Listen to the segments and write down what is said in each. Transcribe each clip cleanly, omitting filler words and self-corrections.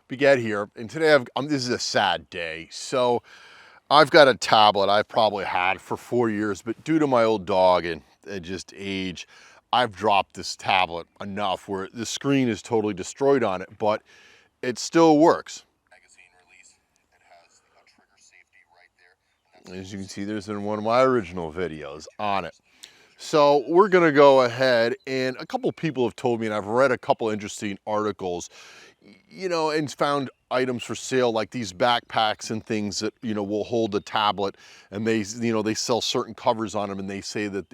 we get here, and today this is a sad day. So I've got a tablet I've probably had for 4 years, but due to my old dog and just age, I've dropped this tablet enough where the screen is totally destroyed on it, but it still works. Magazine release, it has a trigger safety right there. As you can see, there's in one of my original videos on it. So we're gonna go ahead, and a couple people have told me, and I've read a couple interesting articles, and found items for sale like these backpacks and things that, will hold a tablet, and they sell certain covers on them, and they say that,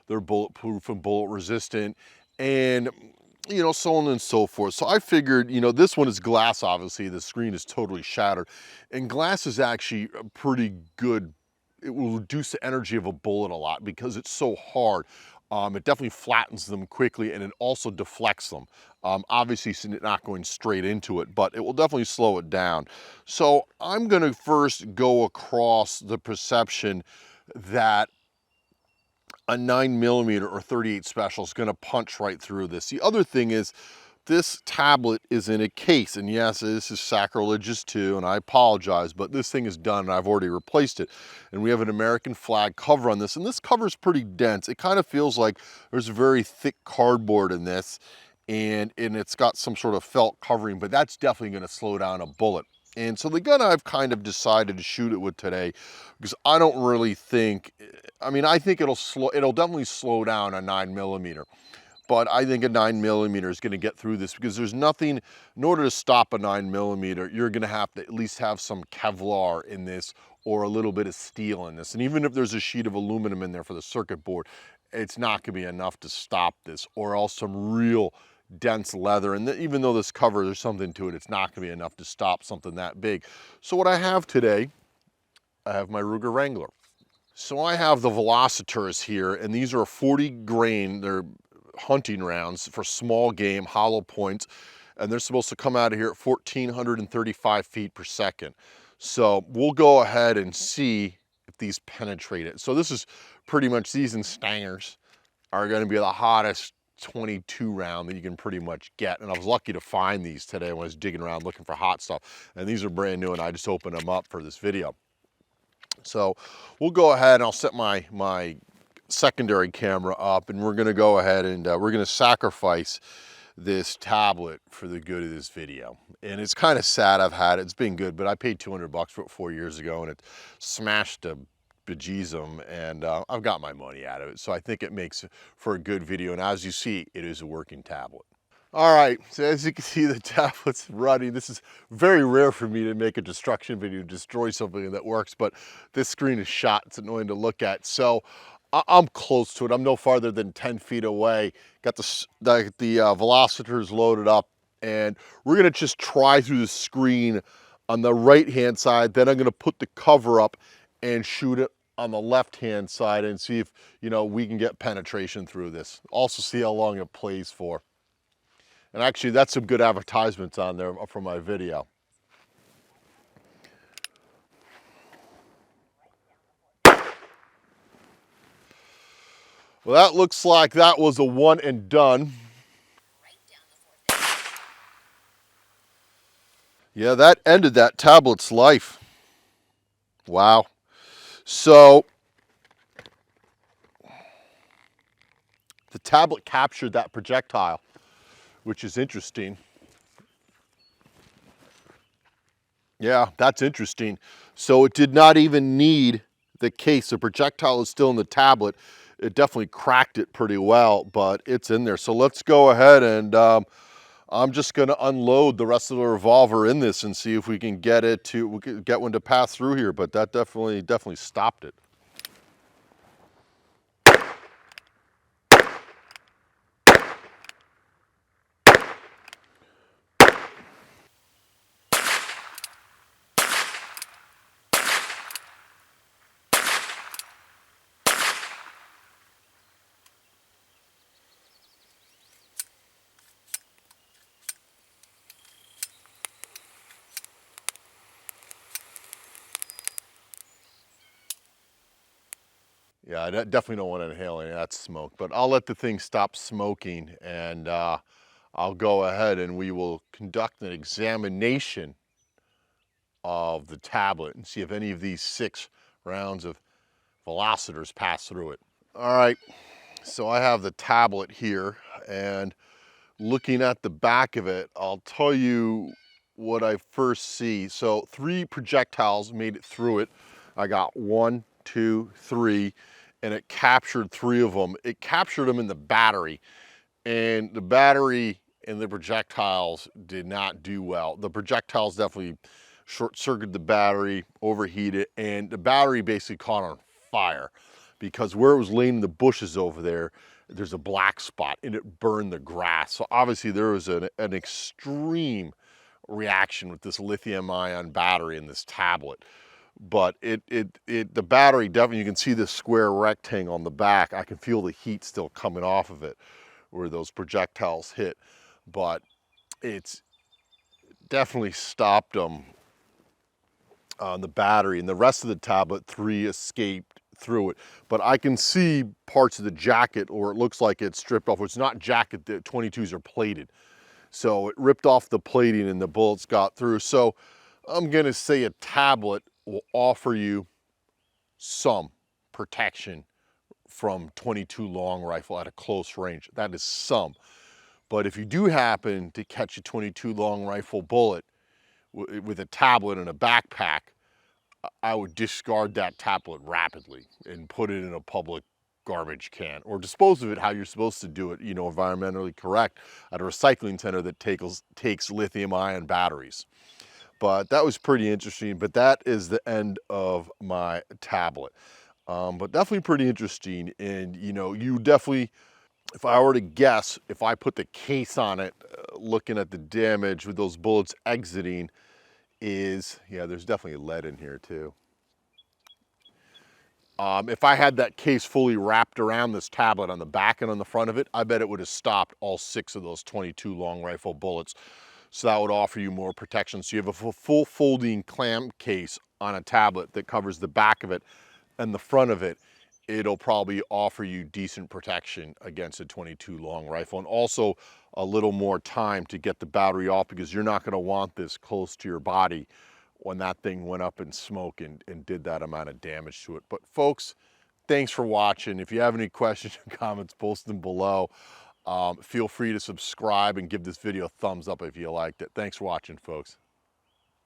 they're bulletproof and bullet resistant, and, so on and so forth. So I figured, this one is glass, obviously, the screen is totally shattered, and glass is actually a pretty good. It will reduce the energy of a bullet a lot because it's so hard. It definitely flattens them quickly, and it also deflects them. Obviously, it's not going straight into it, but it will definitely slow it down. So I'm gonna first go across the perception that a 9mm or 38 special is gonna punch right through this. The other thing is, this tablet is in a case, and yes, this is sacrilegious too, and I apologize, but this thing is done and I've already replaced it. And we have an American flag cover on this, and this cover is pretty dense. It kind of feels like there's very thick cardboard in this, and it's got some sort of felt covering, but that's definitely gonna slow down a bullet. And so the gun I've kind of decided to shoot it with today, because I don't really think, I think it'll definitely slow down a 9mm. But I think a 9mm is going to get through this, because there's nothing, in order to stop a 9mm, you're going to have to at least have some Kevlar in this or a little bit of steel in this. And even if there's a sheet of aluminum in there for the circuit board, it's not going to be enough to stop this, or else some real dense leather. And even though this cover, there's something to it, it's not going to be enough to stop something that big. So what I have today, I have my Ruger Wrangler. So I have the Velocitors here, and these are 40 grain. They're hunting rounds for small game, hollow points, and they're supposed to come out of here at 1,435 feet per second. So we'll go ahead and see if these penetrate it. So this is pretty much, these and Stangers are going to be the hottest 22 round that you can pretty much get. And I was lucky to find these today when I was digging around looking for hot stuff. And these are brand new, and I just opened them up for this video. So we'll go ahead and I'll set my secondary camera up, and we're gonna go ahead and we're gonna sacrifice this tablet for the good of this video. And it's kind of sad. I've had it, it's been good, but I paid 200 bucks for it 4 years ago, and it smashed a bejesus, and I've got my money out of it. So I think it makes for a good video, and as you see, it is a working tablet. All right, so as you can see, the tablet's running. This is very rare for me to make a destruction video, destroy something that works, but this screen is shot. It's annoying to look at. So I'm close to it. I'm no farther than 10 feet away. Got the Velocitors loaded up, and we're gonna just try through the screen on the right-hand side. Then I'm gonna put the cover up and shoot it on the left-hand side and see if, we can get penetration through this. Also see how long it plays for. And actually, that's some good advertisements on there for my video. Well, that looks like that was a one and done. Yeah, that ended that tablet's life. Wow. So the tablet captured that projectile, which is interesting. Yeah, that's interesting. So it did not even need the case. The projectile is still in the tablet. It definitely cracked it pretty well, but it's in there. So let's go ahead and I'm just going to unload the rest of the revolver in this and see if we can get one to pass through here. But that definitely stopped it. Yeah, I definitely don't want to inhale any of that smoke, but I'll let the thing stop smoking, and I'll go ahead and we will conduct an examination of the tablet and see if any of these 6 rounds of Velocitors pass through it. All right, so I have the tablet here, and looking at the back of it, I'll tell you what I first see. So 3 projectiles made it through it. I got 1, 2, 3, and it captured 3 of them. It captured them in the battery, and the battery and the projectiles did not do well. The projectiles definitely short-circuited the battery, overheated, and the battery basically caught on fire because where it was laying in the bushes over there, there's a black spot and it burned the grass. So obviously there was an extreme reaction with this lithium ion battery in this tablet. But the battery definitely, you can see this square rectangle on the back. I can feel the heat still coming off of it where those projectiles hit, but it's definitely stopped them on the battery, and the rest of the tablet, 3 escaped through it. But I can see parts of the jacket, or it looks like it's stripped off. It's not jacket, the 22s are plated. So it ripped off the plating and the bullets got through. So I'm gonna say a tablet will offer you some protection from 22 long rifle at a close range. That is some. But if you do happen to catch a 22 long rifle bullet with a tablet and a backpack, I would discard that tablet rapidly and put it in a public garbage can, or dispose of it how you're supposed to do it, you know, environmentally correct, at a recycling center that takes lithium ion batteries. But that was pretty interesting. But that is the end of my tablet. But definitely pretty interesting. And you know, you definitely, if I were to guess, if I put the case on it, looking at the damage with those bullets exiting, is, yeah, there's definitely lead in here too. If I had that case fully wrapped around this tablet on the back and on the front of it, I bet it would have stopped all 6 of those 22 long rifle bullets. So that would offer you more protection. So you have a full folding clamp case on a tablet that covers the back of it and the front of it. It'll probably offer you decent protection against a 22 long rifle, and also a little more time to get the battery off, because you're not going to want this close to your body when that thing went up in smoke and did that amount of damage to it. But folks, thanks for watching. If you have any questions or comments, post them below. Feel free to subscribe and give this video a thumbs up if you liked it. Thanks for watching, folks.